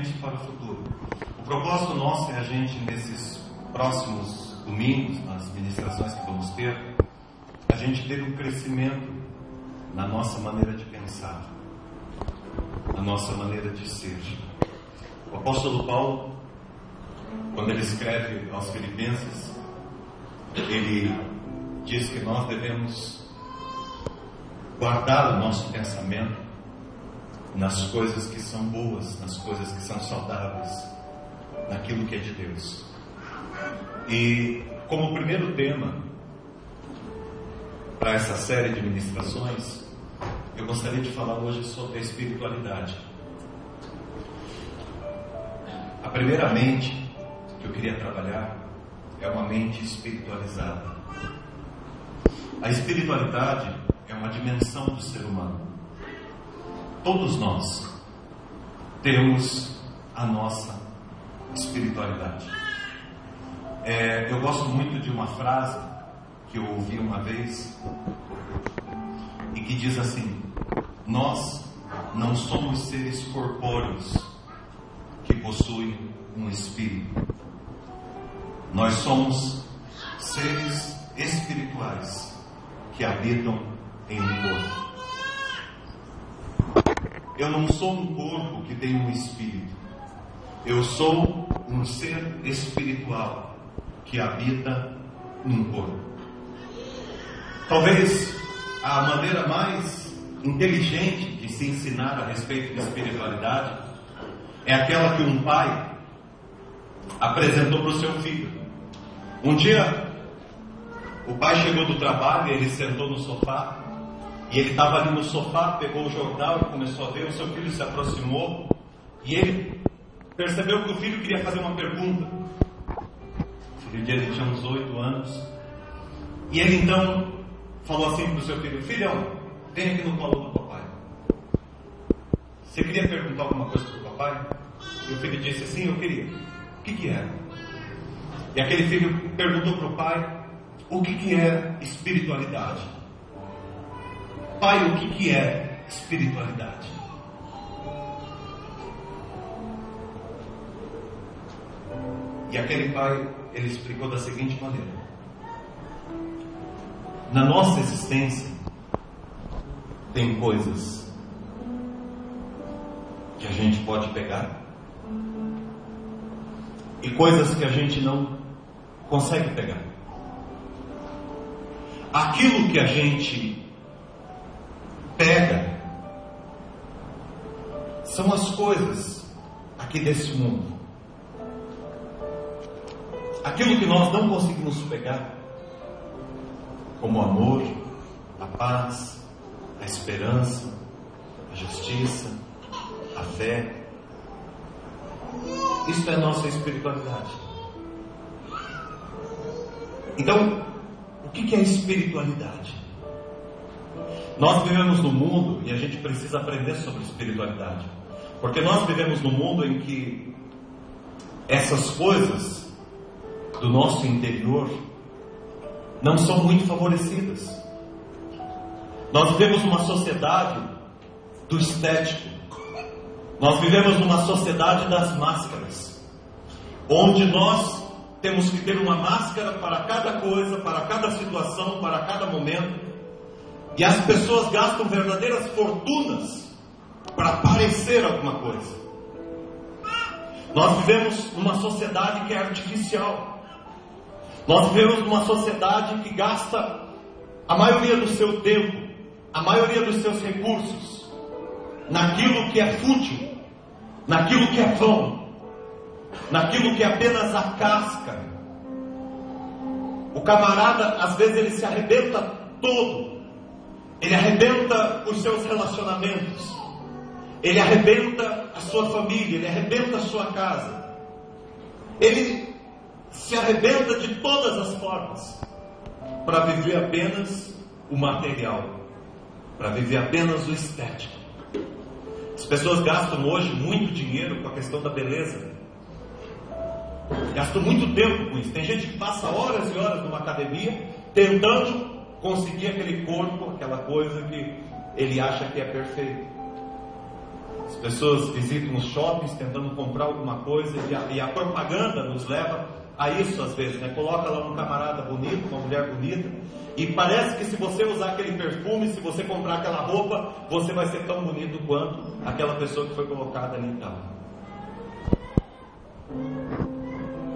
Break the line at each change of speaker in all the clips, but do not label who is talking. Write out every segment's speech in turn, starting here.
semente para o futuro. O propósito nosso é a gente, nesses próximos domingos, nas ministrações que vamos ter, a gente ter um crescimento na nossa maneira de pensar, na nossa maneira de ser. O apóstolo Paulo, quando ele escreve aos Filipenses, ele diz que nós devemos guardar o nosso pensamento nas coisas que são boas, nas coisas que são saudáveis, naquilo que é de Deus. E como primeiro tema para essa série de ministrações, eu gostaria de falar hoje sobre a espiritualidade. A primeira mente que eu queria trabalhar é uma mente espiritualizada. A espiritualidade é uma dimensão do ser humano. Todos nós temos a nossa espiritualidade. Eu gosto muito de uma frase que eu ouvi uma vez e que diz assim: nós não somos seres corpóreos que possuem um espírito. Nós somos seres espirituais que habitam em um corpo. Eu não sou um corpo que tem um espírito. Eu sou um ser espiritual que habita num corpo. Talvez a maneira mais inteligente de se ensinar a respeito de espiritualidade é aquela que um pai apresentou para o seu filho. Um dia, o pai chegou do trabalho, ele sentou no sofá, e ele estava ali no sofá, pegou o jornal e começou a ver. O seu filho se aproximou, e ele percebeu que o filho queria fazer uma pergunta. O filho dele tinha uns 8 anos, e ele então falou assim para o seu filho: filhão, vem aqui no colo do papai. Você queria perguntar alguma coisa para o papai? E o filho disse: sim, eu queria. O que era? E aquele filho perguntou para o pai: o que é espiritualidade? Pai, o que é espiritualidade? E aquele pai, ele explicou da seguinte maneira: na nossa existência tem coisas que a gente pode pegar e coisas que a gente não consegue pegar. Aquilo que a gente pega são as coisas aqui desse mundo. Aquilo que nós não conseguimos pegar, como o amor, a paz, a esperança, a justiça, a fé, isso é a nossa espiritualidade. Então, o que é espiritualidade? Nós vivemos num mundo, e a gente precisa aprender sobre espiritualidade, porque nós vivemos num mundo em que essas coisas do nosso interior não são muito favorecidas. Nós vivemos numa sociedade do estético. Nós vivemos numa sociedade das máscaras, onde nós temos que ter uma máscara para cada coisa, para cada situação, para cada momento. E as pessoas gastam verdadeiras fortunas para parecer alguma coisa. Nós vivemos numa sociedade que é artificial. Nós vivemos numa sociedade que gasta a maioria do seu tempo, a maioria dos seus recursos naquilo que é fútil, naquilo que é vão, naquilo que é apenas a casca. O camarada, às vezes, ele se arrebenta todo. Ele arrebenta os seus relacionamentos, ele arrebenta a sua família, ele arrebenta a sua casa, ele se arrebenta de todas as formas para viver apenas o material, para viver apenas o estético. As pessoas gastam hoje muito dinheiro com a questão da beleza, gastam muito tempo com isso. Tem gente que passa horas e horas numa academia tentando conseguir aquele corpo, aquela coisa que ele acha que é perfeito. As pessoas visitam os shoppings tentando comprar alguma coisa e a propaganda nos leva a isso às vezes, né? Coloca lá um camarada bonito, uma mulher bonita, e parece que se você usar aquele perfume, se você comprar aquela roupa, você vai ser tão bonito quanto aquela pessoa que foi colocada ali e tal.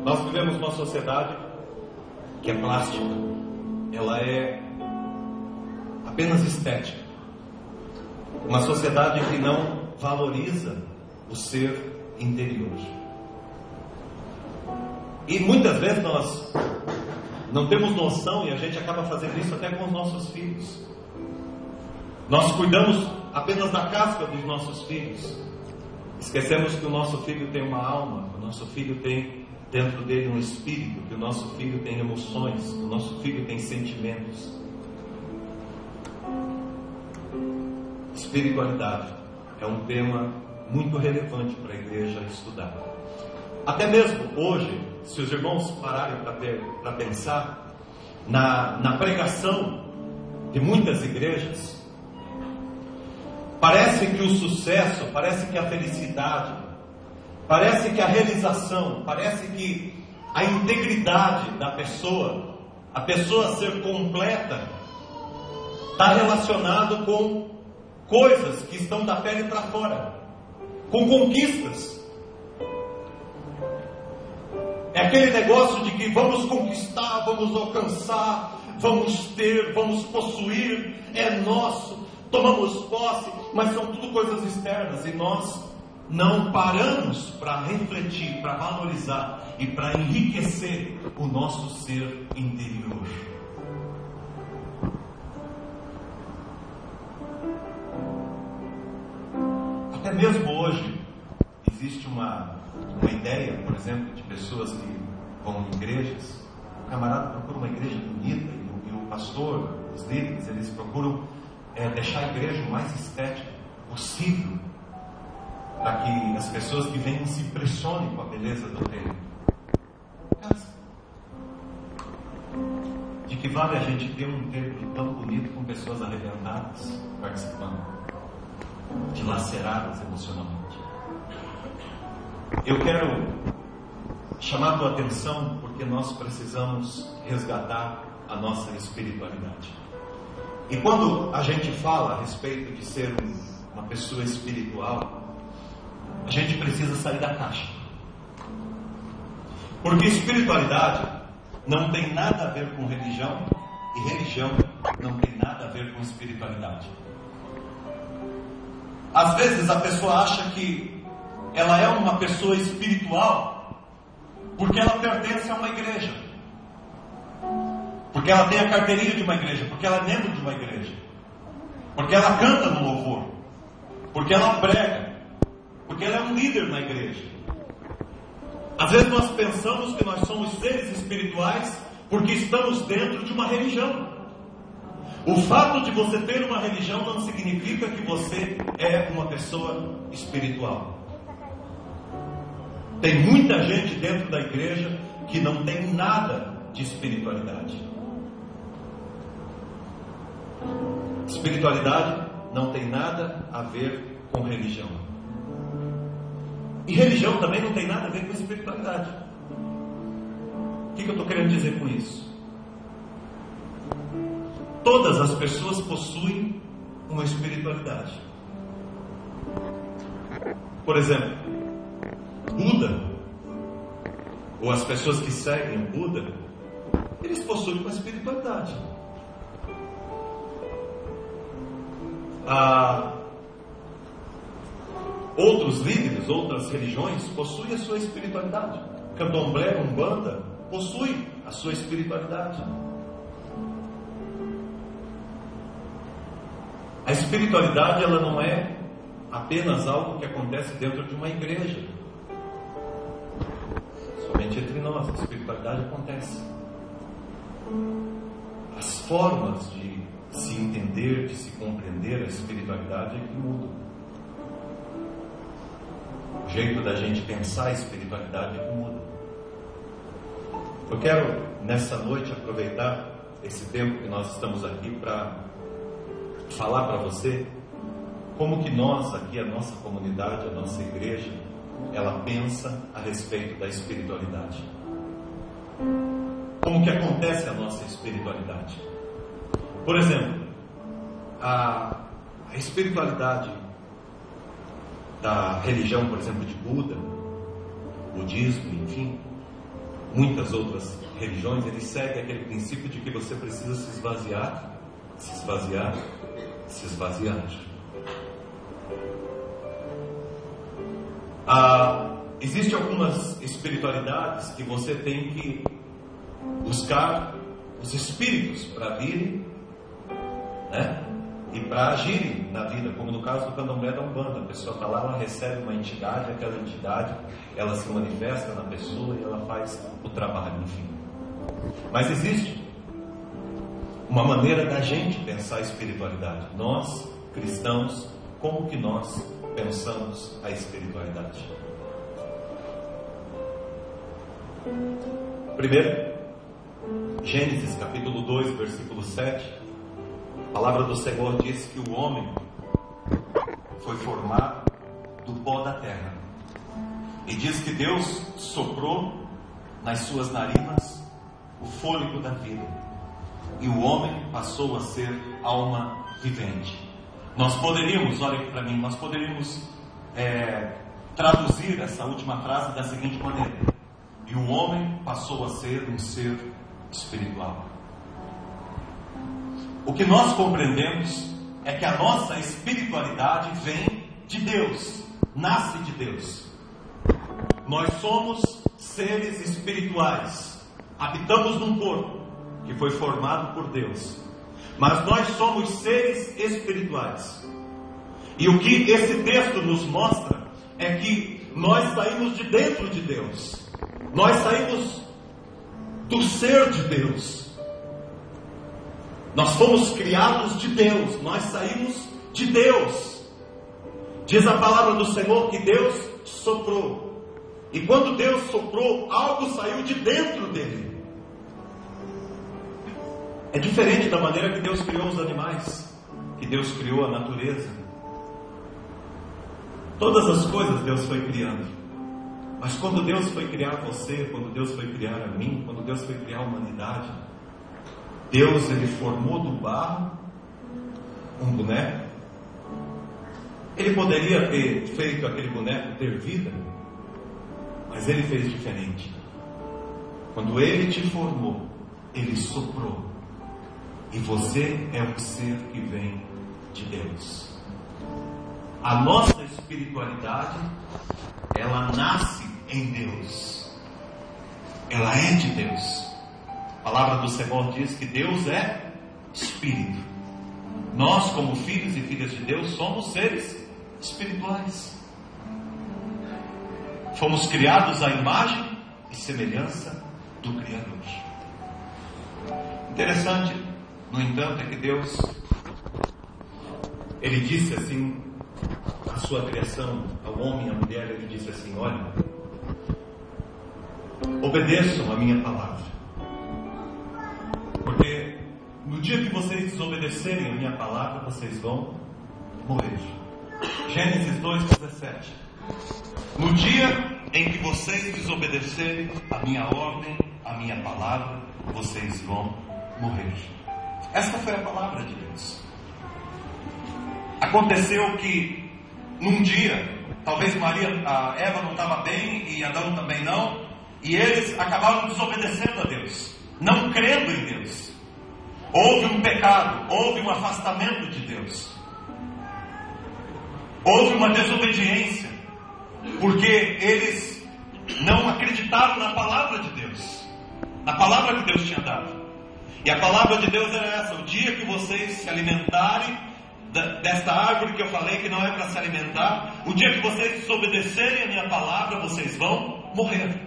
Nós vivemos numa sociedade que é plástica, ela é apenas estética, uma sociedade que não valoriza o ser interior. E muitas vezes nós não temos noção, e a gente acaba fazendo isso até com os nossos filhos. Nós cuidamos apenas da casca dos nossos filhos. Esquecemos que o nosso filho tem uma alma, que o nosso filho tem dentro dele um espírito, que o nosso filho tem emoções, que o nosso filho tem sentimentos. Espiritualidade é um tema muito relevante para a igreja estudar. Até mesmo hoje, se os irmãos pararem para pensar na pregação de muitas igrejas, parece que o sucesso, parece que a felicidade, parece que a realização, parece que a integridade da pessoa, a pessoa ser completa, está relacionado com coisas que estão da pele para fora, com conquistas. É aquele negócio de que vamos conquistar, vamos alcançar, vamos ter, vamos possuir, é nosso, tomamos posse, mas são tudo coisas externas e nós não paramos para refletir, para valorizar e para enriquecer o nosso ser interior. Até mesmo hoje existe uma ideia, por exemplo, de pessoas que vão em igrejas. O camarada procura uma igreja bonita e o pastor, os líderes, eles procuram deixar a igreja o mais estética possível, para que as pessoas que vêm se impressionem com a beleza do templo. De que vale a gente ter um templo tão bonito com pessoas arrebentadas participando, dilaceradas emocionalmente? Eu quero chamar a tua atenção porque nós precisamos resgatar a nossa espiritualidade. E quando a gente fala a respeito de ser uma pessoa espiritual, a gente precisa sair da caixa. Porque espiritualidade não tem nada a ver com religião, e religião não tem nada a ver com espiritualidade. Às vezes a pessoa acha que ela é uma pessoa espiritual porque ela pertence a uma igreja, porque ela tem a carteirinha de uma igreja, porque ela é membro de uma igreja, porque ela canta no louvor, porque ela prega, porque ela é um líder na igreja. Às vezes nós pensamos que nós somos seres espirituais porque estamos dentro de uma religião. O fato de você ter uma religião não significa que você é uma pessoa espiritual. Tem muita gente dentro da igreja que não tem nada de espiritualidade. Espiritualidade não tem nada a ver com religião. E religião também não tem nada a ver com espiritualidade. O que eu estou querendo dizer com isso? Todas as pessoas possuem uma espiritualidade. Por exemplo, Buda, ou as pessoas que seguem o Buda, eles possuem uma espiritualidade. Outros líderes, outras religiões possuem a sua espiritualidade. Candomblé, Umbanda, possui a sua espiritualidade. A espiritualidade, ela não é apenas algo que acontece dentro de uma igreja. Somente entre nós, a espiritualidade acontece. As formas de se entender, de se compreender a espiritualidade é que mudam. O jeito da gente pensar a espiritualidade é que muda. Eu quero, nessa noite, aproveitar esse tempo que nós estamos aqui para falar para você como que nós aqui, a nossa comunidade, a nossa igreja, ela pensa a respeito da espiritualidade. Como que acontece a nossa espiritualidade? Por exemplo, a espiritualidade da religião, por exemplo, de Buda, budismo, enfim, muitas outras religiões, ele segue aquele princípio de que você precisa se esvaziar, se esvaziar, se esvaziar. Existem algumas espiritualidades que você tem que buscar os espíritos para virem, né? E para agirem na vida, como no caso do Candomblé da Umbanda. A pessoa está lá, ela recebe uma entidade, aquela entidade, ela se manifesta na pessoa e ela faz o trabalho, enfim. Mas existe uma maneira da gente pensar a espiritualidade. Nós, cristãos, como que nós pensamos a espiritualidade? Primeiro, Gênesis capítulo 2, versículo 7. A palavra do Senhor diz que o homem foi formado do pó da terra. E diz que Deus soprou nas suas narinas o fôlego da vida. E o homem passou a ser alma vivente. Nós poderíamos, olha aqui para mim, nós poderíamos traduzir essa última frase da seguinte maneira: e o homem passou a ser um ser espiritual. O que nós compreendemos é que a nossa espiritualidade vem de Deus, nasce de Deus. Nós somos seres espirituais, habitamos num corpo que foi formado por Deus, mas nós somos seres espirituais. E o que esse texto nos mostra é que nós saímos de dentro de Deus, nós saímos do ser de Deus. Nós fomos criados de Deus, nós saímos de Deus. Diz a palavra do Senhor que Deus soprou. E quando Deus soprou, algo saiu de dentro dele. É diferente da maneira que Deus criou os animais, que Deus criou a natureza. Todas as coisas Deus foi criando. Mas quando Deus foi criar você, quando Deus foi criar a mim, quando Deus foi criar a humanidade, Deus, ele formou do barro um boneco. Ele poderia ter feito aquele boneco ter vida, mas ele fez diferente. Quando ele te formou, ele soprou. E você é um ser que vem de Deus. A nossa espiritualidade, ela nasce em Deus. Ela é de Deus. A palavra do Senhor diz que Deus é Espírito. Nós, como filhos e filhas de Deus, somos seres espirituais. Fomos criados à imagem e semelhança do Criador. Interessante, no entanto, é que Deus, ele disse assim a sua criação, ao homem e à mulher, ele disse assim: olha, obedeçam a minha palavra, porque no dia que vocês desobedecerem a minha palavra, vocês vão morrer. Gênesis 2:17. No dia em que vocês desobedecerem a minha ordem, a minha palavra, vocês vão morrer. Esta foi a palavra de Deus. Aconteceu que num dia, talvez Eva não estava bem e Adão também não, e eles acabaram desobedecendo a Deus, não crendo em Deus. Houve um pecado, houve um afastamento de Deus, houve uma desobediência, porque eles não acreditaram na palavra de Deus, na palavra que Deus tinha dado. E a palavra de Deus era essa: o dia que vocês se alimentarem desta árvore que eu falei que não é para se alimentar, o dia que vocês desobedecerem a minha palavra, vocês vão morrer.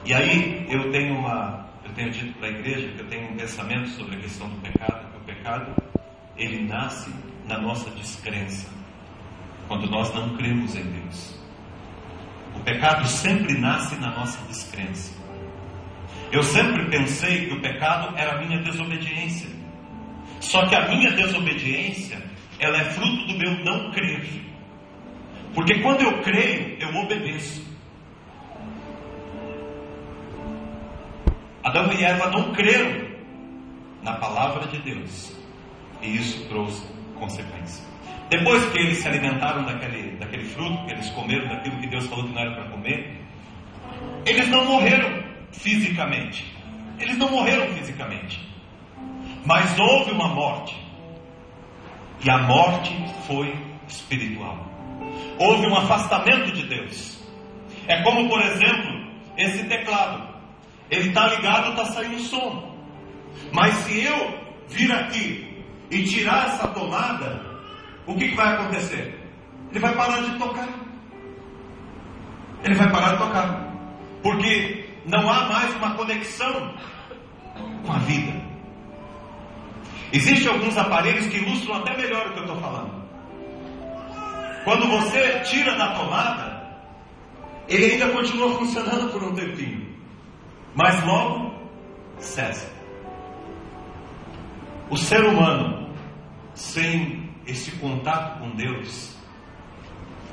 E aí eu tenho dito para a igreja que eu tenho um pensamento sobre a questão do pecado, que o pecado, ele nasce na nossa descrença, quando nós não cremos em Deus. O pecado sempre nasce na nossa descrença. Eu sempre pensei que o pecado era a minha desobediência. Só que a minha desobediência, ela é fruto do meu não crer. Porque quando eu creio, eu obedeço. Adão e Eva não creram na palavra de Deus, e isso trouxe consequência. Depois que eles se alimentaram daquele fruto, que eles comeram daquilo que Deus falou que não era para comer, eles não morreram fisicamente. Eles não morreram fisicamente. Mas houve uma morte. E a morte foi espiritual. Houve um afastamento de Deus. É como, por exemplo, esse teclado. Ele está ligado, está saindo som. Mas se eu vir aqui e tirar essa tomada, o que vai acontecer? Ele vai parar de tocar. Ele vai parar de tocar. Porque não há mais uma conexão com a vida. Existem alguns aparelhos que ilustram até melhor o que eu estou falando. Quando você tira da tomada, ele ainda continua funcionando por um tempinho, mas logo cessa. O ser humano, sem esse contato com Deus,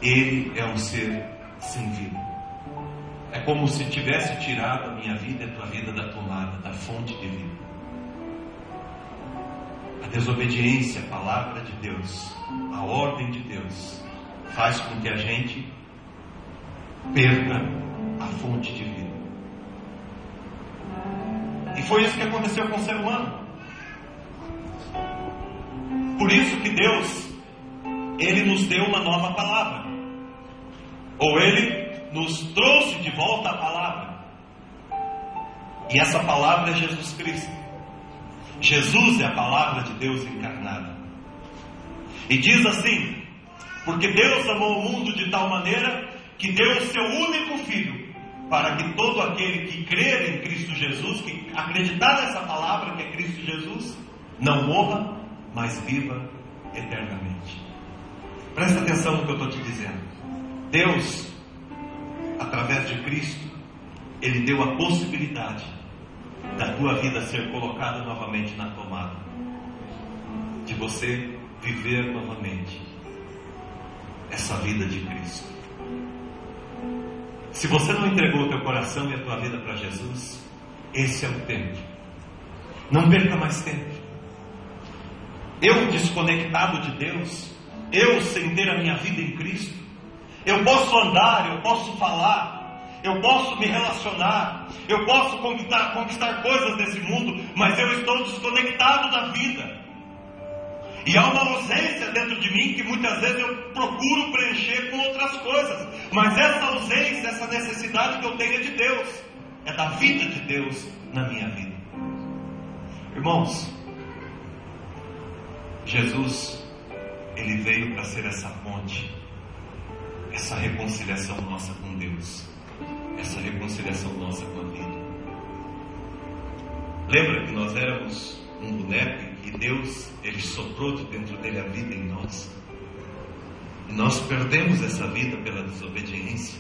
ele é um ser sem vida. É como se tivesse tirado a minha vida e a tua vida da tomada, da fonte de vida. A desobediência à palavra de Deus, a ordem de Deus, faz com que a gente perca a fonte de vida. E foi isso que aconteceu com o ser humano. Por isso que Deus, Ele nos deu uma nova palavra. Ou Ele nos trouxe de volta a palavra. E essa palavra é Jesus Cristo. Jesus é a palavra de Deus encarnada. E diz assim: porque Deus amou o mundo de tal maneira que deu o seu único Filho, para que todo aquele que crer em Cristo Jesus, que acreditar nessa palavra que é Cristo Jesus, não morra, mas viva eternamente. Presta atenção no que eu estou te dizendo. Deus, através de Cristo, Ele deu a possibilidade da tua vida ser colocada novamente na tomada, de você viver novamente essa vida de Cristo. Se você não entregou o teu coração e a tua vida para Jesus, esse é o tempo. Não perca mais tempo. Eu desconectado de Deus, eu sem ter a minha vida em Cristo, eu posso andar, eu posso falar, eu posso me relacionar, eu posso conquistar coisas desse mundo, mas eu estou desconectado da vida. E há uma ausência dentro de mim que muitas vezes eu procuro preencher com outras coisas. Mas essa ausência, essa necessidade que eu tenho é de Deus, é da vida de Deus na minha vida. Irmãos, Jesus, Ele veio para ser essa ponte, essa reconciliação nossa com Deus, essa reconciliação nossa com a vida. Lembra que nós éramos um boneco e Deus, Ele soprou de dentro dele a vida em nós, e nós perdemos essa vida pela desobediência.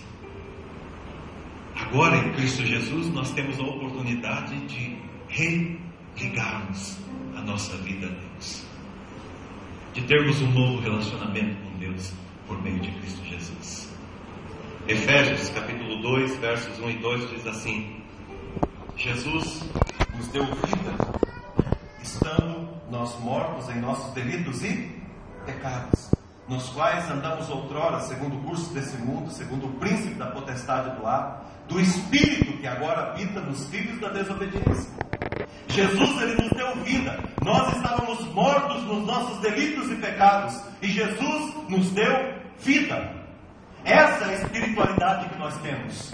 Agora em Cristo Jesus nós temos a oportunidade de religarmos a nossa vida a Deus, de termos um novo relacionamento com Deus por meio de Cristo Jesus. Efésios capítulo 2 versos 1 e 2 diz assim: Jesus nos deu vida estando nós mortos em nossos delitos e pecados, nos quais andamos outrora segundo o curso desse mundo, segundo o príncipe da potestade do ar, do espírito que agora habita nos filhos da desobediência. Jesus, Ele nos deu vida. Nós estávamos mortos nos nossos delitos e pecados, e Jesus nos deu vida. Essa é a espiritualidade que nós temos.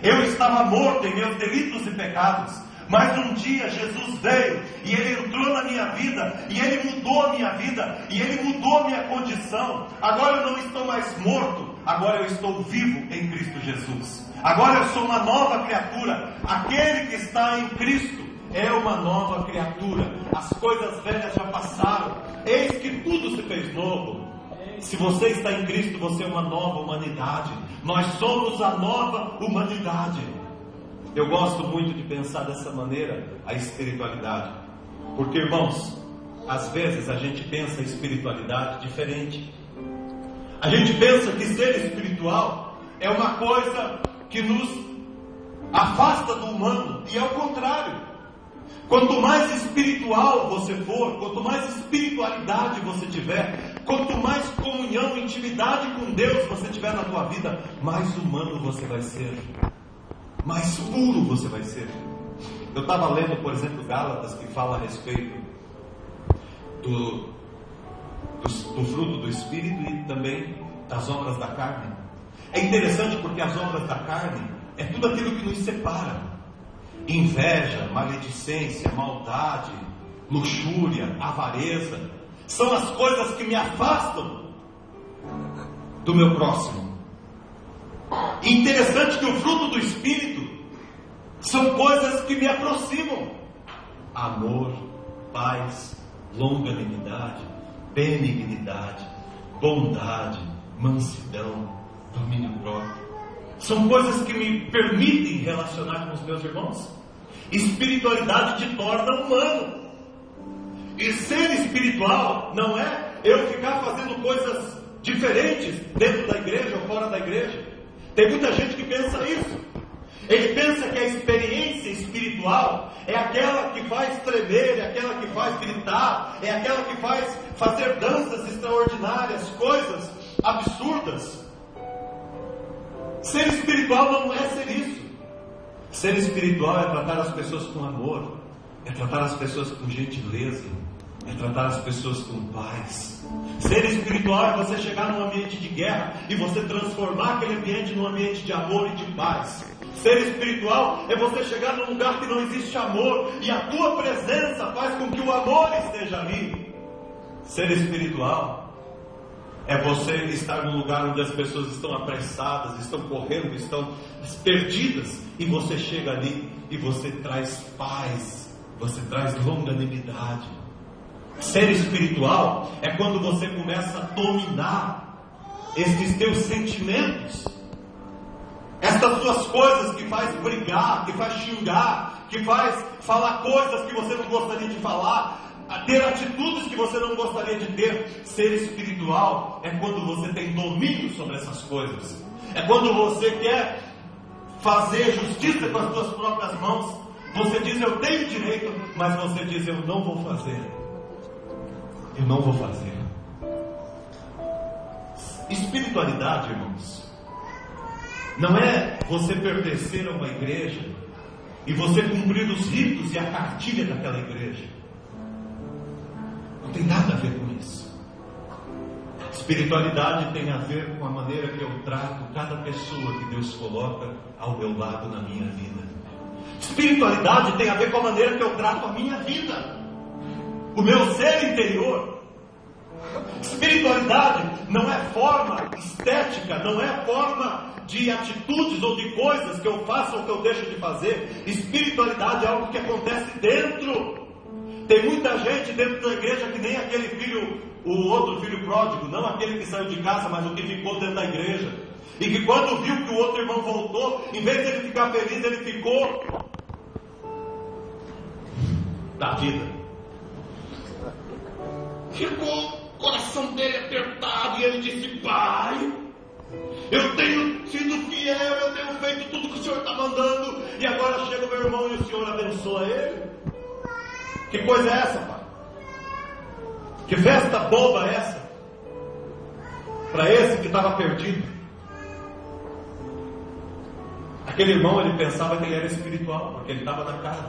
Eu estava morto em meus delitos e pecados, mas um dia Jesus veio e Ele entrou na minha vida, e Ele mudou a minha vida, e Ele mudou a minha condição. Agora eu não estou mais morto, agora eu estou vivo em Cristo Jesus. Agora eu sou uma nova criatura. Aquele que está em Cristo é uma nova criatura. As coisas velhas já passaram, eis que tudo se fez novo. Se você está em Cristo, você é uma nova humanidade. Nós somos a nova humanidade. Eu gosto muito de pensar dessa maneira a espiritualidade, porque, irmãos, às vezes a gente pensa em espiritualidade diferente. A gente pensa que ser espiritual é uma coisa que nos afasta do humano, e é o contrário. Quanto mais espiritual você for, quanto mais espiritualidade você tiver, quanto mais comunhão, intimidade com Deus você tiver na tua vida, mais humano você vai ser, mais puro você vai ser. Eu estava lendo, por exemplo, Gálatas, que fala a respeito do fruto do Espírito e também das obras da carne. É interessante porque as obras da carne é tudo aquilo que nos separa: inveja, maledicência, maldade, luxúria, avareza. São as coisas que me afastam do meu próximo. E interessante que o fruto do Espírito são coisas que me aproximam: amor, paz, longanimidade, benignidade, bondade, mansidão, domínio próprio. São coisas que me permitem relacionar com os meus irmãos. Espiritualidade te torna humano. E ser espiritual não é eu ficar fazendo coisas diferentes dentro da igreja ou fora da igreja. Tem muita gente que pensa isso. Ele pensa que a experiência espiritual é aquela que faz tremer, é aquela que faz gritar, é aquela que faz fazer danças extraordinárias, coisas absurdas. Ser espiritual não é ser isso. Ser espiritual é tratar as pessoas com amor, é tratar as pessoas com gentileza, é tratar as pessoas com paz. Ser espiritual é você chegar num ambiente de guerra e você transformar aquele ambiente num ambiente de amor e de paz. Ser espiritual é você chegar num lugar que não existe amor e a tua presença faz com que o amor esteja ali. Ser espiritual é você estar num lugar onde as pessoas estão apressadas, estão correndo, estão perdidas, e você chega ali e você traz paz, você traz longanimidade. Ser espiritual é quando você começa a dominar esses teus sentimentos, estas suas coisas que faz brigar, que faz xingar, que faz falar coisas que você não gostaria de falar, a ter atitudes que você não gostaria de ter. Ser espiritual é quando você tem domínio sobre essas coisas. É quando você quer fazer justiça com as suas próprias mãos. Você diz: eu tenho direito, mas você diz: eu não vou fazer. Eu não vou fazer. Espiritualidade, irmãos, não é você pertencer a uma igreja e você cumprir os ritos e a cartilha daquela igreja. Não tem nada a ver com isso. Espiritualidade tem a ver com a maneira que eu trato cada pessoa que Deus coloca ao meu lado na minha vida. Espiritualidade tem a ver com a maneira que eu trato a minha vida, o meu ser interior. Espiritualidade não é forma estética, não é forma de atitudes ou de coisas que eu faço ou que eu deixo de fazer. Espiritualidade é algo que acontece dentro. Tem muita gente dentro da igreja que nem aquele filho, o outro filho pródigo, não aquele que saiu de casa, mas o que ficou dentro da igreja. E que quando viu que o outro irmão voltou, em vez de ele ficar feliz, ele ficou da vida. Ficou o coração dele apertado e ele disse: Pai, eu tenho sido fiel, eu tenho feito tudo que o Senhor está mandando, e agora chega o meu irmão e o Senhor abençoa ele. Que coisa é essa, pai? Que festa boba é essa? Para esse que estava perdido. Aquele irmão, ele pensava que ele era espiritual, porque ele estava na casa.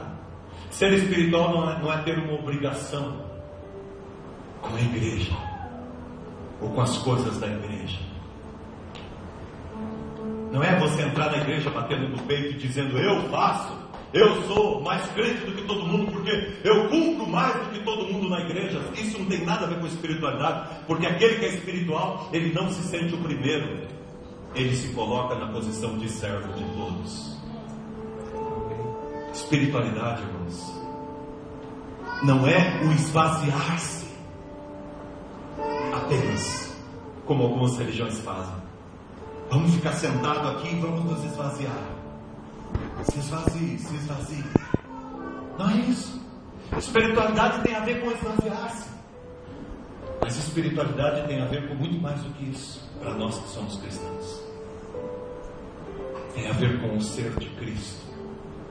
Ser espiritual não é ter uma obrigação com a igreja, ou com as coisas da igreja. Não é você entrar na igreja batendo no peito e dizendo: eu faço, eu sou mais crente do que todo mundo, porque eu cumpro mais do que todo mundo na igreja. Isso não tem nada a ver com espiritualidade, porque aquele que é espiritual, ele não se sente o primeiro, ele se coloca na posição de servo de todos. Espiritualidade, irmãos, não é o esvaziar-se apenas, como algumas religiões fazem. Vamos ficar sentados aqui e vamos nos esvaziar. Se esvazie, se esvazie. Não é isso. Espiritualidade tem a ver com esvaziar-se. Mas espiritualidade tem a ver com muito mais do que isso, para nós que somos cristãos. Tem a ver com o ser de Cristo,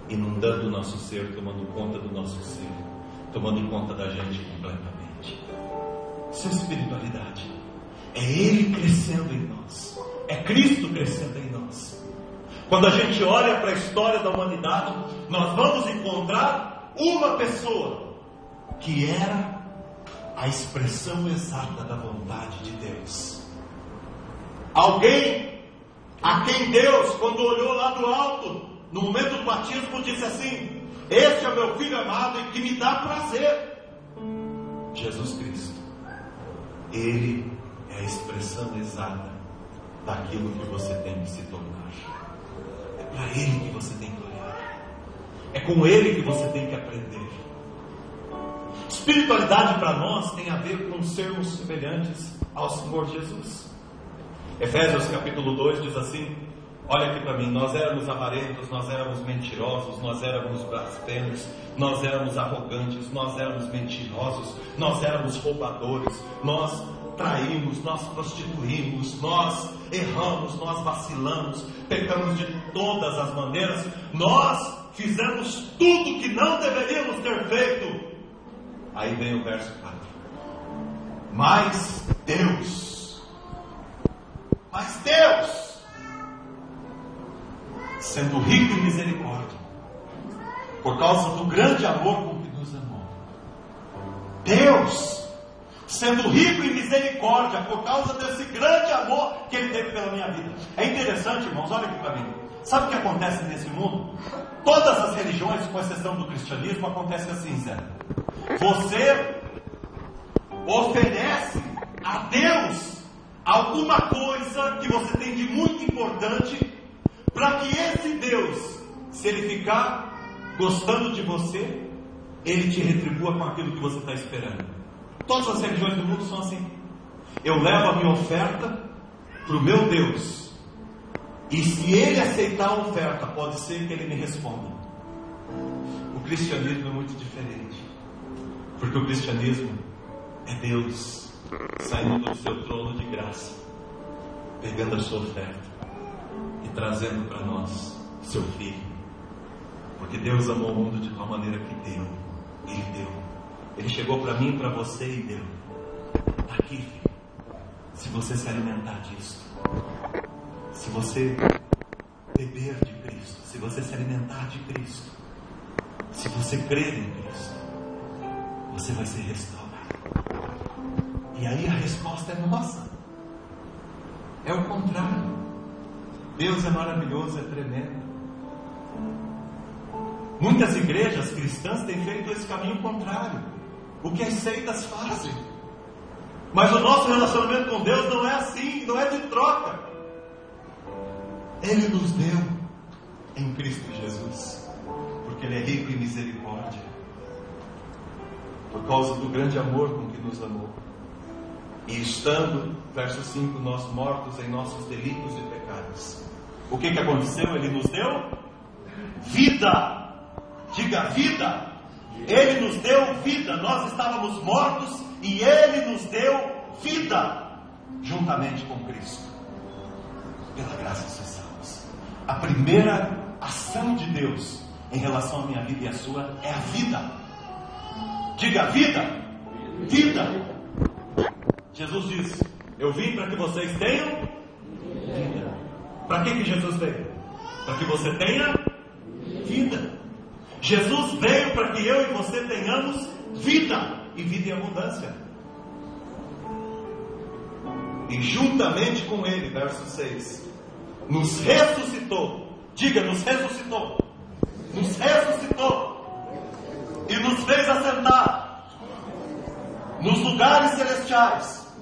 inundando o nosso ser, tomando conta do nosso ser, tomando conta da gente completamente. Isso é espiritualidade. É Ele crescendo em nós. É Cristo crescendo em nós. Quando a gente olha para a história da humanidade, nós vamos encontrar uma pessoa que era a expressão exata da vontade de Deus. Alguém a quem Deus, quando olhou lá do alto, no momento do batismo, disse assim: este é meu Filho amado e que me dá prazer. Jesus Cristo. Ele é a expressão exata daquilo que você tem que se tornar. É para Ele que você tem que olhar. É com Ele que você tem que aprender. Espiritualidade para nós tem a ver com sermos semelhantes ao Senhor Jesus. Efésios capítulo 2 diz assim: olha aqui para mim, nós éramos avarentos, nós éramos mentirosos, nós éramos blasfemos, nós éramos arrogantes, nós éramos mentirosos, nós éramos roubadores, nós traímos, nós prostituímos, nós erramos, nós vacilamos, pecamos de todas as maneiras, nós fizemos tudo que não deveríamos ter feito. Aí vem o verso 4. Mas Deus, sendo rico em misericórdia, por causa do grande amor com que nos amou. Deus, sendo rico em misericórdia, por causa desse grande amor que Ele teve pela minha vida. É interessante, irmãos, olha aqui para mim. Sabe o que acontece nesse mundo? Todas as religiões, com exceção do cristianismo, acontece assim, Zé. Você oferece a Deus alguma coisa que você tem de muito importante, para que esse Deus, se Ele ficar gostando de você, Ele te retribua com aquilo que você está esperando. Todas as religiões do mundo são assim. Eu levo a minha oferta para o meu Deus, e se Ele aceitar a oferta, pode ser que Ele me responda. O cristianismo é muito diferente, porque o cristianismo é Deus saindo do seu trono de graça, pegando a sua oferta e trazendo para nós seu Filho. Porque Deus amou o mundo de tal maneira que deu. Ele deu. Ele chegou para mim e para você e deu. Está aqui, filho. Se você se alimentar disso, se você beber de Cristo, se você se alimentar de Cristo, se você crer em Cristo, você vai ser restaurado. E aí a resposta é nossa. É o contrário. Deus é maravilhoso, é tremendo. Muitas igrejas cristãs têm feito esse caminho contrário, o que as seitas fazem. Mas o nosso relacionamento com Deus não é assim, não é de troca. Ele nos deu em Cristo Jesus, porque Ele é rico em misericórdia, por causa do grande amor com que nos amou. E estando, verso 5, nós mortos em nossos delitos e pecados, o que aconteceu? Ele nos deu vida. Diga vida. Ele nos deu vida. Nós estávamos mortos e Ele nos deu vida, juntamente com Cristo. Pela graça sois salvos. A primeira ação de Deus em relação à minha vida e à sua é a vida. Diga vida. Vida. Jesus disse: eu vim para que vocês tenham vida. Para que Jesus veio? Para que você tenha vida. Jesus veio para que eu e você tenhamos vida, e vida em abundância. E juntamente com Ele, verso 6, nos ressuscitou. Diga, nos ressuscitou. Nos ressuscitou. E nos fez assentar nos lugares celestiais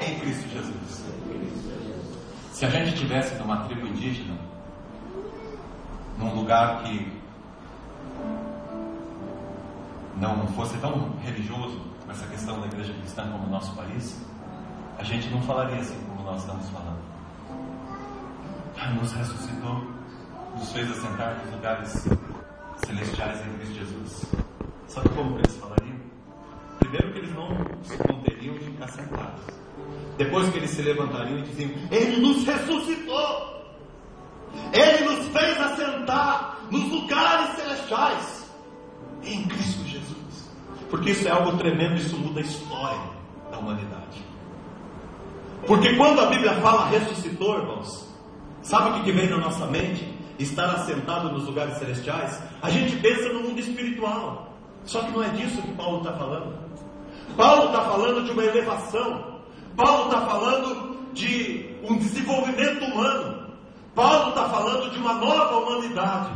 em Cristo Jesus. Se a gente estivesse numa tribo indígena, num lugar que não fosse tão religioso com essa questão da igreja cristã como o nosso país, a gente não falaria assim como nós estamos falando. Nos ressuscitou, nos fez assentar nos lugares celestiais em Cristo Jesus. Sabe como eles falariam? Primeiro que eles não se conteriam de ficar sentados. Depois que eles se levantariam e diziam: Ele nos ressuscitou. Ele nos fez assentar nos lugares celestiais em Cristo Jesus. Porque isso é algo tremendo, isso muda a história da humanidade. Porque quando a Bíblia fala ressuscitou, irmãos, sabe o que vem na nossa mente? Estar assentado nos lugares celestiais. A gente pensa no mundo espiritual. Só que não é disso que Paulo está falando. Paulo está falando de uma elevação. Paulo está falando de um desenvolvimento humano. Paulo está falando de uma nova humanidade.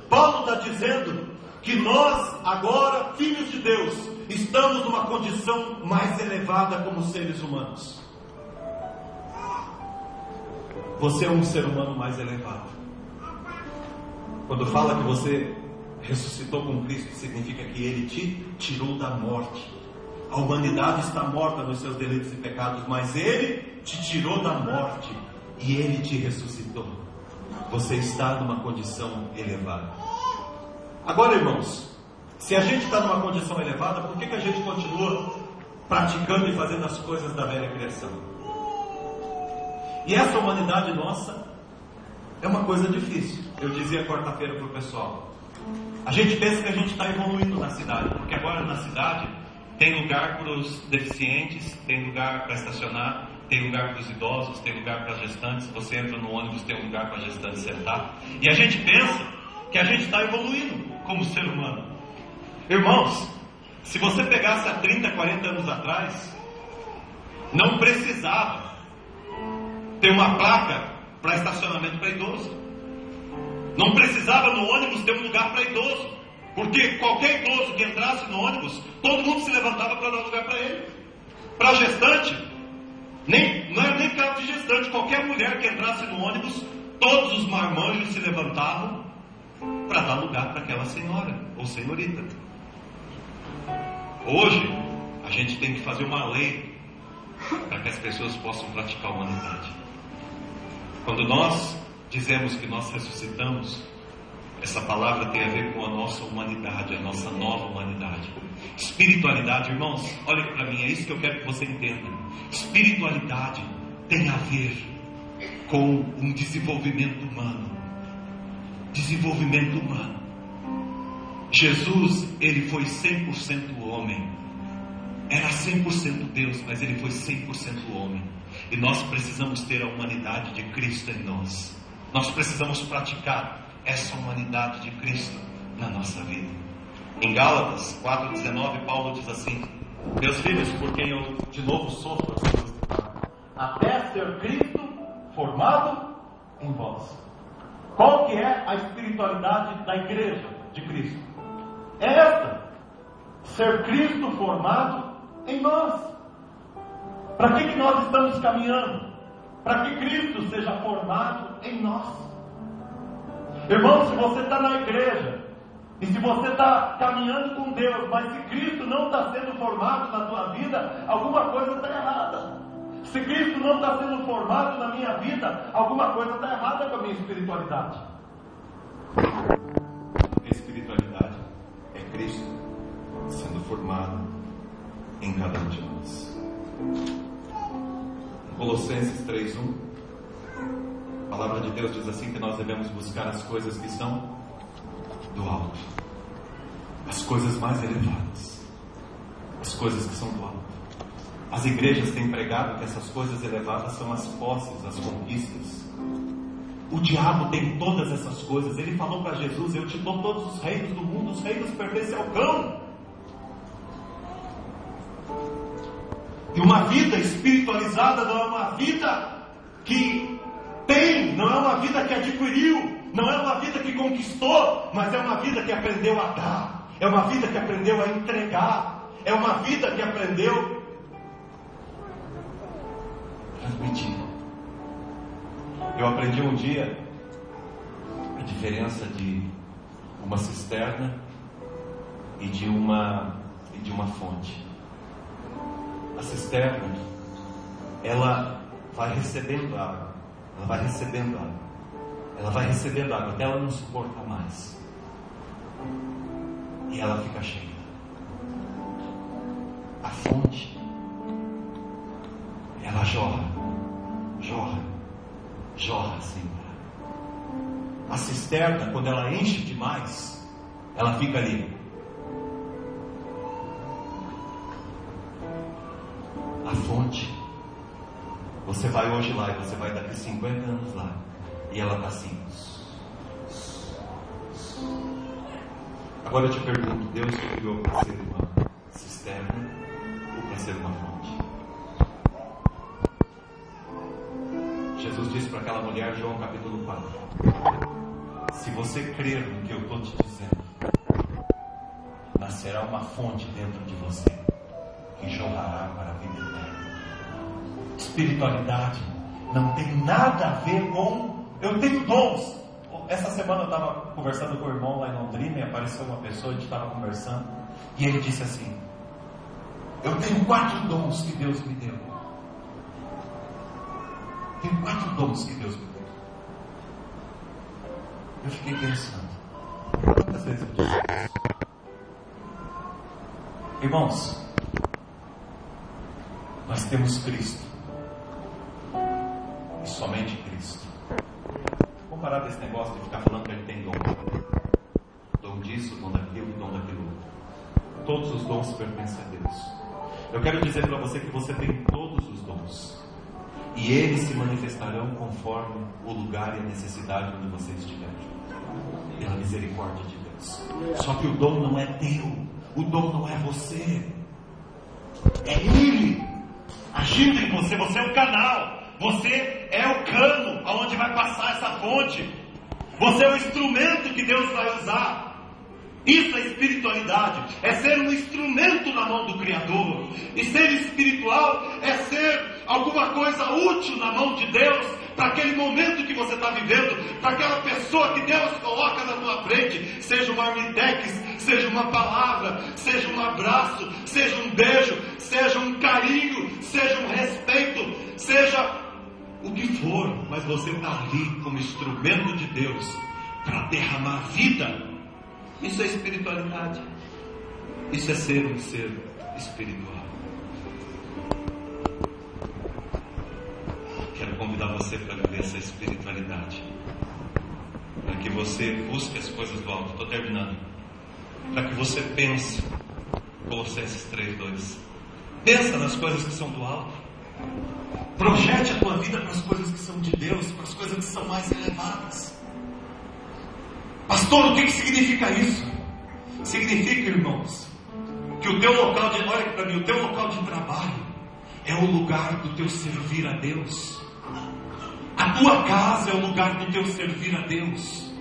Paulo está dizendo que nós, agora, filhos de Deus, estamos numa condição mais elevada como seres humanos. Você é um ser humano mais elevado. Quando fala que você ressuscitou com Cristo, significa que Ele te tirou da morte. A humanidade está morta nos seus delitos e pecados, mas Ele te tirou da morte e Ele te ressuscitou. Você está numa condição elevada. Agora, irmãos, se a gente está numa condição elevada, por que a gente continua praticando e fazendo as coisas da velha criação? E essa humanidade nossa é uma coisa difícil. Eu dizia quarta-feira para o pessoal, a gente pensa que a gente está evoluindo na cidade, porque agora na cidade tem lugar para os deficientes, tem lugar para estacionar, tem lugar para os idosos, tem lugar para as gestantes. Você entra no ônibus, tem um lugar para a gestante sentar. E a gente pensa que a gente está evoluindo como ser humano. Irmãos, se você pegasse há 30, 40 anos atrás, não precisava ter uma placa para estacionamento para idoso. Não precisava no ônibus ter um lugar para idoso, porque qualquer idoso que entrasse no ônibus, todo mundo se levantava para dar lugar para ele. Para gestante, não era nem caso de gestante, qualquer mulher que entrasse no ônibus, todos os marmanjos se levantavam para dar lugar para aquela senhora ou senhorita. Hoje, a gente tem que fazer uma lei para que as pessoas possam praticar a humanidade. Quando nós dizemos que nós ressuscitamos, essa palavra tem a ver com a nossa humanidade, a nossa nova humanidade. Espiritualidade, irmãos, olha para mim, é isso que eu quero que você entenda. Espiritualidade tem a ver com um desenvolvimento humano. Desenvolvimento humano. Jesus, ele foi 100% homem. Era 100% Deus, mas ele foi 100% homem. E nós precisamos ter a humanidade de Cristo em nós. Nós precisamos praticar essa humanidade de Cristo na nossa vida. Em Gálatas 4,19, Paulo diz assim: meus filhos, por quem eu de novo sofro, até ser Cristo formado em vós. Qual que é a espiritualidade da igreja de Cristo? É esta: ser Cristo formado em nós. Para que nós estamos caminhando? Para que Cristo seja formado em nós. Irmão, se você está na igreja e se você está caminhando com Deus, mas se Cristo não está sendo formado na tua vida, alguma coisa está errada. Se Cristo não está sendo formado na minha vida, alguma coisa está errada com a minha espiritualidade. A espiritualidade é Cristo sendo formado em cada um de nós. Colossenses 3:1, a palavra de Deus diz assim, que nós devemos buscar as coisas que são do alto, as coisas mais elevadas, as coisas que são do alto. As igrejas têm pregado que essas coisas elevadas são as posses, as conquistas. O diabo tem todas essas coisas. Ele falou para Jesus: eu te dou todos os reinos do mundo, os reinos pertencem ao cão. E uma vida espiritualizada não é uma vida que tem, não é uma vida que adquiriu, não é uma vida que conquistou, mas é uma vida que aprendeu a dar, é uma vida que aprendeu a entregar, é uma vida que aprendeu a transmitir. Eu aprendi um dia a diferença de uma cisterna e de uma fonte. A cisterna, ela vai recebendo água, ela vai recebendo água, até ela não suporta mais, e ela fica cheia. A fonte, ela jorra, jorra, jorra sempre. A cisterna, quando ela enche demais, ela fica ali. A fonte, você vai hoje lá e você vai daqui 50 anos lá, e ela está assim. Agora eu te pergunto, Deus te criou para ser uma cisterna ou para ser uma fonte? Jesus disse para aquela mulher, João capítulo 4, se você crer no que eu estou te dizendo, nascerá uma fonte dentro de você, que jorrará para a vida eterna. Espiritualidade não tem nada a ver com eu tenho dons. Essa semana eu estava conversando com o irmão lá em Londrina e apareceu uma pessoa, a gente estava conversando, e ele disse assim: eu tenho 4 dons que Deus me deu. Tenho 4 dons que Deus me deu. Eu fiquei pensando, quantas vezes eu disse isso? Irmãos, nós temos Cristo, e somente Cristo. Vamos parar desse negócio de ficar falando que ele tem dom. Dom disso, dom daquilo, dom daquilo outro. Todos os dons pertencem a Deus. Eu quero dizer para você que você tem todos os dons, e eles se manifestarão conforme o lugar e a necessidade onde você estiver, pela misericórdia de Deus. Só que o dom não é teu, o dom não é você, é Ele agindo em você. Você é o canal, você é o cano aonde vai passar essa fonte, você é o instrumento que Deus vai usar. Isso é espiritualidade, é ser um instrumento na mão do Criador. E ser espiritual é ser alguma coisa útil na mão de Deus, para aquele momento que você está vivendo, para aquela pessoa que Deus coloca na tua frente, seja uma armitex, seja uma palavra, seja um abraço, seja um beijo, seja um carinho, seja um respeito, seja o que for, mas você está ali como instrumento de Deus para derramar vida. Isso é espiritualidade. Isso é ser um ser espiritual. Quero convidar você para viver essa espiritualidade, para que você busque as coisas do alto. Estou terminando. Para que você pense, Colossenses 3:2. Pensa nas coisas que são do alto. Projete a tua vida para as coisas que são de Deus, para as coisas que são mais elevadas. Pastor, o que significa isso? Significa, irmãos, que o teu local de, olha para mim, o teu local de trabalho é o lugar do teu servir a Deus. A tua casa é o lugar do teu servir a Deus.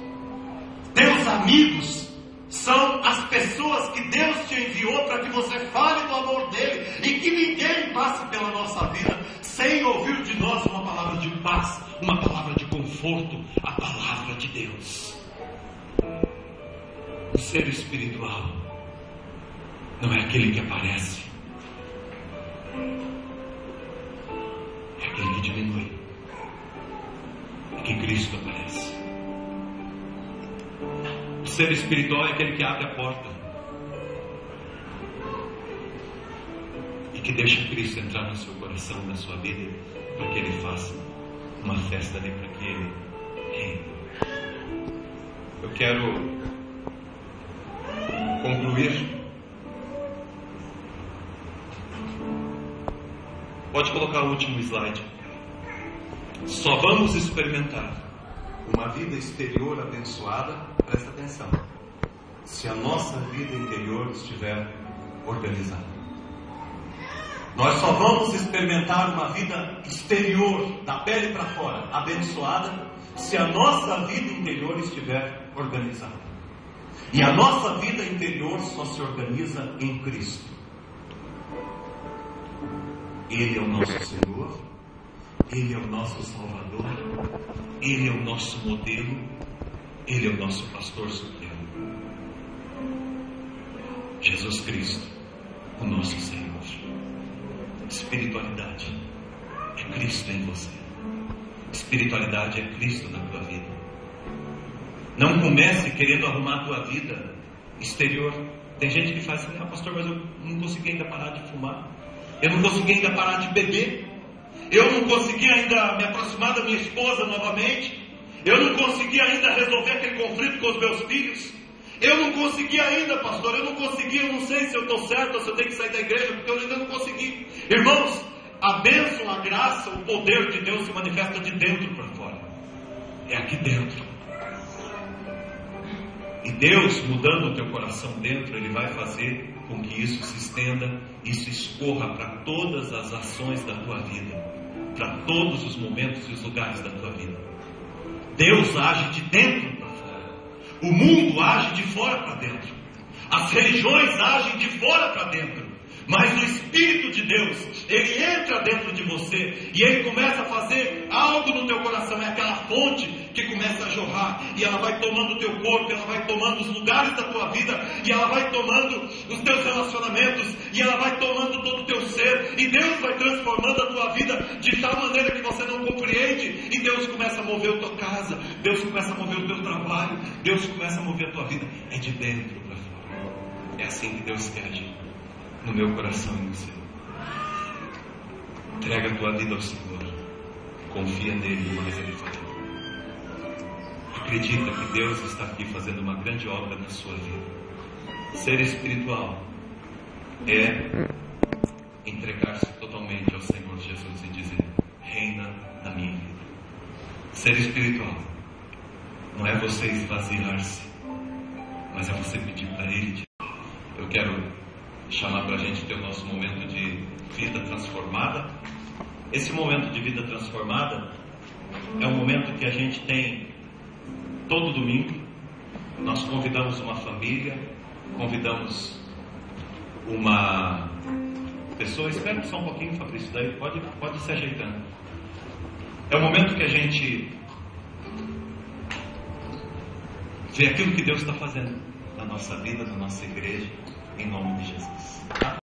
Teus amigos são as pessoas que Deus te enviou para que você fale do amor dele, e que ninguém passe pela nossa vida sem ouvir de nós uma palavra de paz, uma palavra de conforto, a palavra de Deus. O ser espiritual não é aquele que aparece, é aquele que diminui, é que Cristo aparece. O ser espiritual é aquele que abre a porta e que deixa Cristo entrar no seu coração, na sua vida, para que Ele faça uma festa ali, para que Ele reine. Eu quero concluir. Pode colocar o último slide. Só vamos experimentar uma vida exterior abençoada, presta atenção, se a nossa vida interior estiver organizada. Nós só vamos experimentar uma vida exterior, da pele para fora, abençoada, se a nossa vida interior estiver organizada. E a nossa vida interior só se organiza em Cristo. Ele é o nosso Senhor, Ele é o nosso Salvador, Ele é o nosso modelo, Ele é o nosso pastor supremo. Jesus Cristo, o nosso Senhor. Espiritualidade é Cristo em você. Espiritualidade é Cristo na tua vida. Não comece querendo arrumar a tua vida exterior. Tem gente que faz assim: ah, pastor, mas eu não consegui ainda parar de fumar, eu não consegui ainda parar de beber, eu não consegui ainda me aproximar da minha esposa novamente, eu não consegui ainda resolver aquele conflito com os meus filhos, eu não consegui ainda, pastor, eu não sei se eu estou certo ou se eu tenho que sair da igreja, porque eu ainda não consegui. Irmãos, a bênção, a graça, o poder de Deus se manifesta de dentro para fora. É aqui dentro. E Deus, mudando o teu coração dentro, Ele vai fazer com que isso se estenda, isso escorra para todas as ações da tua vida, para todos os momentos e os lugares da tua vida. Deus age de dentro para fora. O mundo age de fora para dentro. As religiões agem de fora para dentro. Mas o Espírito de Deus, Ele entra dentro de você e Ele começa a fazer algo no teu coração. É aquela fonte que começa a jorrar, e ela vai tomando o teu corpo, ela vai tomando os lugares da tua vida, e ela vai tomando os teus relacionamentos, e ela vai tomando todo o teu ser, e Deus vai transformando a tua vida de tal maneira que você não compreende, e Deus começa a mover a tua casa, Deus começa a mover o teu trabalho, Deus começa a mover a tua vida. É de dentro para fora. É assim que Deus quer agir no meu coração e no seu. Entrega a tua vida ao Senhor, confia nele, mais Ele fará. Acredita que Deus está aqui fazendo uma grande obra na sua vida. Ser espiritual é entregar-se totalmente ao Senhor Jesus e dizer: reina na minha vida. Ser espiritual não é você esvaziar-se, mas é você pedir para Ele. Eu quero chamar para a gente ter o nosso momento de vida transformada. Esse momento de vida transformada é um momento que a gente tem todo domingo. Nós convidamos uma família, convidamos uma pessoa. Espera só um pouquinho, Fabrício, daí pode se ajeitando. É o momento que a gente vê aquilo que Deus está fazendo na nossa vida, na nossa igreja, em nome de Jesus.